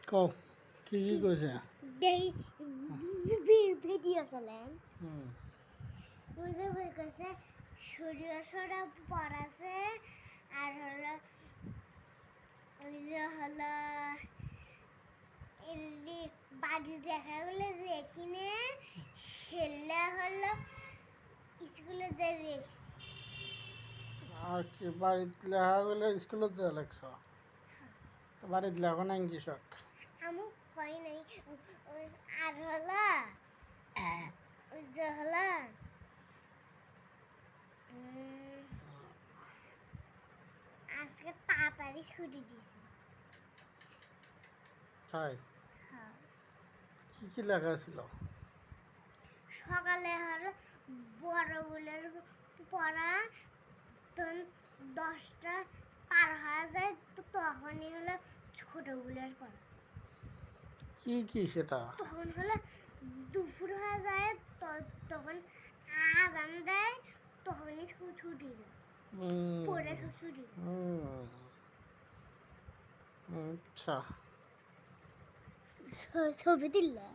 কও কি কইছে? ভিডিও চলেন হুম বুঝে বই কইছে সূর্য সরা পড়াছে আর হলো ওই যে হলো এলি বাড়ি দেখা গেলে দেখিনে ছেলে হলো স্কুলে যাই রেখছি আর কি বাড়িতে লেখা গেলে স্কুলত যা লাগছ তো বাড়িতে লেখো নাই কৃষক আমি কই নাই আর হলো ওই যে হলো আজকে তাড়াতাড়ি ছুটি দিয়েছে তাই হ্যাঁ কি লেখা ছিল? সকালে হলো বড়গুলোর পড়া তখন 10টা পার হয়ে যায় তো তখনই হলো ছোটগুলোর পড়া কি সেটা? তখন হলো দুপুর হয়ে যায় তখন আজান দেয় তখনই ছুটি দেয় পড়ে ছুটি দেয় আচ্ছা ছবি দিলে